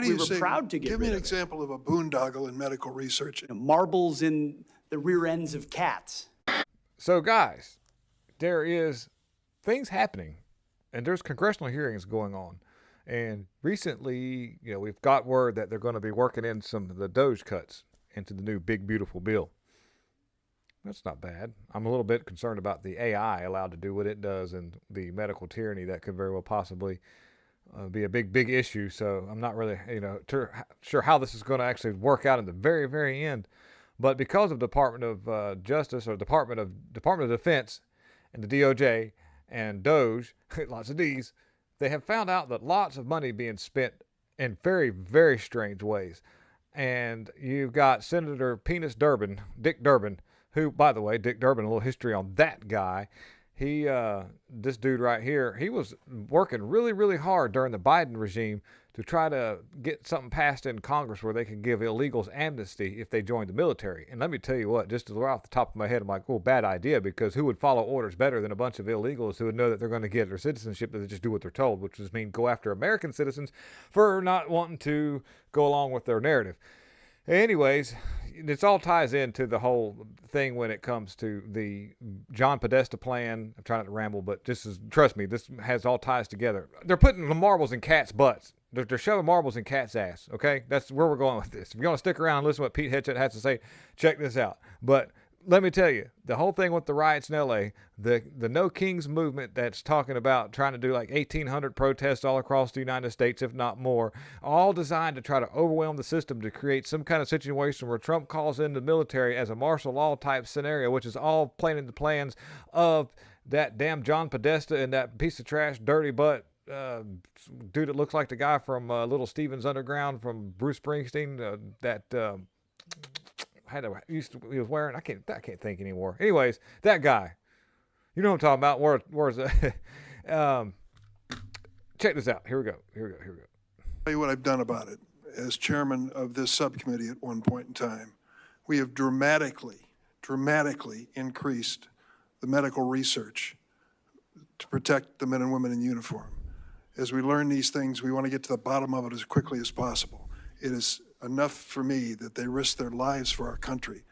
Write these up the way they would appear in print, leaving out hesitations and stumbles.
we were proud to get rid of it. Give me an example of a boondoggle in medical research. Marbles in the rear ends of cats. So, guys, there is things happening, and there's congressional hearings going on. And recently, we've got word that they're going to be working in some of the DOD cuts into the new big, beautiful bill. That's not bad. I'm a little bit concerned about the AI allowed to do what it does and the medical tyranny that could very well possibly be a big, big issue. So I'm not really, sure how this is going to actually work out in the very, very end. But because of Department of Justice or Department of Defense and the DOJ and DOJ, lots of D's, they have found out that lots of money being spent in very, very strange ways. And you've got Senator Dick Durbin, who, by the way, Dick Durbin, a little history on that guy. This dude right here, he was working really, really hard during the Biden regime to try to get something passed in Congress where they could give illegals amnesty if they joined the military. And let me tell you what, just right off the top of my head, I'm like, bad idea, because who would follow orders better than a bunch of illegals who would know that they're going to get their citizensship if they just do what they're told, which does mean go after American citizens for not wanting to go along with their narrative. Anyways, this all ties into the whole thing when it comes to the John Podesta plan. I'm trying not to ramble, but trust me, this has all ties together. They're putting the marbles in cats' butts. They're shoving marbles in cats' ass, okay? That's where we're going with this. If you want to stick around and listen to what Pete Hegseth has to say, check this out. But let me tell you, the whole thing with the riots in L.A., the No Kings movement that's talking about trying to do like 1,800 protests all across the United States, if not more, all designed to try to overwhelm the system to create some kind of situation where Trump calls in the military as a martial law type scenario, which is all playing into plans of that damn John Podesta and that piece of trash, dirty butt, dude that looks like the guy from Little Steven's Underground from Bruce Springsteen, he was wearing. I can't think anymore. Anyways, that guy, you know what I'm talking about. Where's check this out. Here we go. Tell you what I've done about it. As chairman of this subcommittee at one point in time, we have dramatically increased the medical research to protect the men and women in uniform. As we learn these things, we want to get to the bottom of it as quickly as possible. It is enough for me that they risk their lives for our country.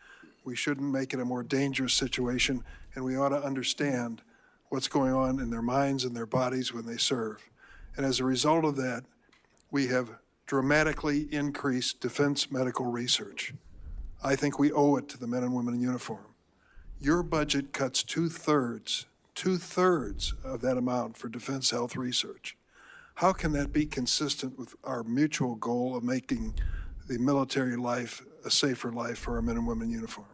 We shouldn't make it a more dangerous situation, and we ought to understand what's going on in their minds and their bodies when they serve. And as a result of that, we have dramatically increased defense medical research. I think we owe it to the men and women in uniform. Your budget cuts two-thirds of that amount for defense health research. How can that be consistent with our mutual goal of making the military life a safer life for our men and women in uniform?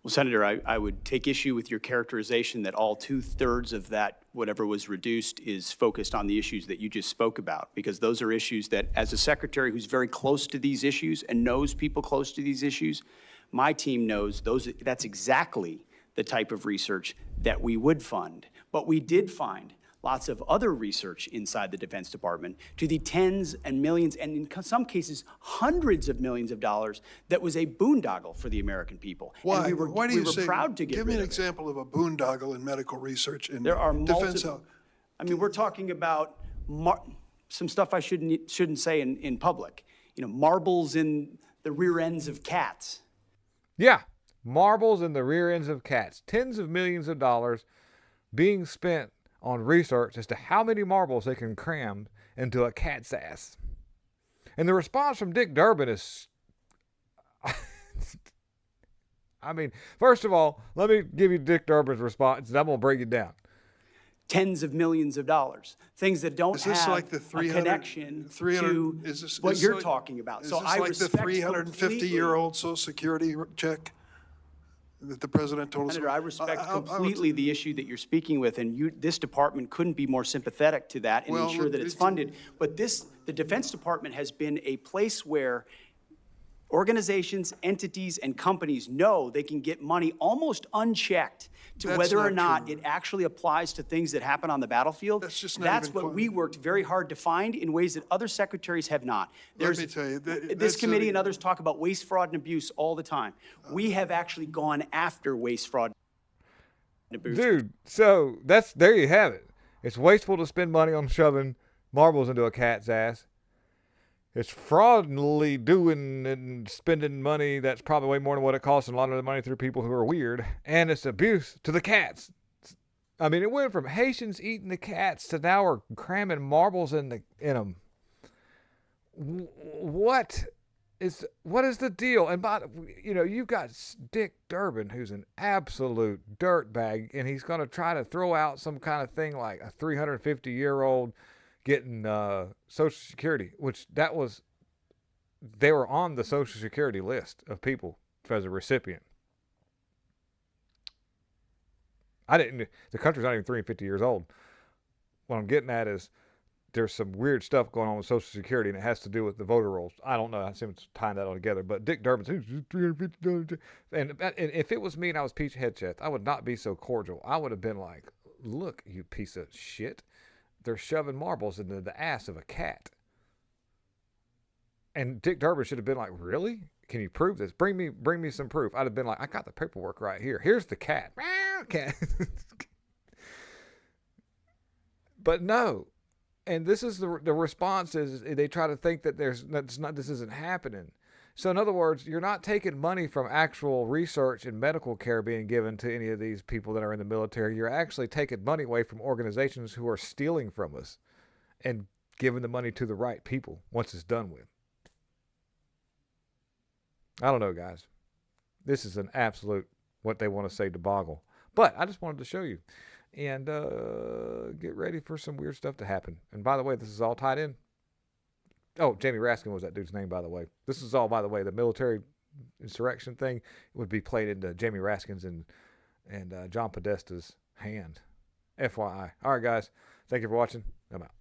Well, Senator, I would take issue with your characterization that all 2/3 of that, whatever was reduced, is focused on the issues that you just spoke about, because those are issues that, as a secretary who's very close to these issues and knows people close to these issues, my team knows that's exactly the type of research that we would fund. But we did find lots of other research inside the Defense Department to the tens and millions, and in some cases, hundreds of millions of dollars that was a boondoggle for the American people. Why? And Why do you say, proud to get give me rid an of it. example of a boondoggle in medical research in There are defense multiple. health. I mean, we're talking about some stuff I shouldn't say in public. Marbles in the rear ends of cats. Yeah, marbles in the rear ends of cats. Tens of millions of dollars being spent on research as to how many marbles they can cram into a cat's ass. And the response from Dick Durbin is, I mean, first of all, let me give you Dick Durbin's response, and I'm going to break it down. Tens of millions of dollars, things that don't have like the a connection to what you're talking about. So I respect the 350-year-old Social Security check that the president told us. Senator, I respect completely the issue that you're speaking with, and this department couldn't be more sympathetic to that and ensure that it's funded. But the Defense Department has been a place where organizations, entities, and companies know they can get money almost unchecked to whether or not it actually applies to things that happen on the battlefield. That's what we worked very hard to find in ways that other secretaries have not. Let me tell you, this committee and others talk about waste, fraud, and abuse all the time. We have actually gone after waste, fraud, and abuse. Dude, so there you have it. It's wasteful to spend money on shoving marbles into a cat's ass. It's fraudulently doing and spending money that's probably way more than what it costs, and a lot of the money through people who are weird, and it's abuse to the cats. I mean, it went from Haitians eating the cats to now we're cramming marbles in them. What is the deal? And you've got Dick Durbin, who's an absolute dirtbag, and he's going to try to throw out some kind of thing like a 350-year-old getting Social Security, which they were on the Social Security list of people as a recipient. The country's not even 350 years old. What I'm getting at is there's some weird stuff going on with Social Security, and it has to do with the voter rolls. I don't know. I seem to tying that all together. But Dick Durbin's $350, and if it was me and I was Pete Hegseth, I would not be so cordial. I would have been like, "Look, you piece of shit! They're shoving marbles into the ass of a cat." And Dick Durbin should have been like, "Really? Can you prove this? Bring me some proof." I'd have been like, "I got the paperwork right here. Here's the cat." Cat. But no. And this is the response is they try to think that this isn't happening. So in other words, you're not taking money from actual research and medical care being given to any of these people that are in the military. You're actually taking money away from organizations who are stealing from us and giving the money to the right people once it's done with. I don't know, guys. This is an absolute, what they want to say, debacle. But I just wanted to show you. And get ready for some weird stuff to happen. And by the way, this is all tied in. Oh, Jamie Raskin was that dude's name, by the way. This is all, by the way, the military insurrection thing would be played into Jamie Raskin's and John Podesta's hand. FYI. All right, guys. Thank you for watching. I'm out.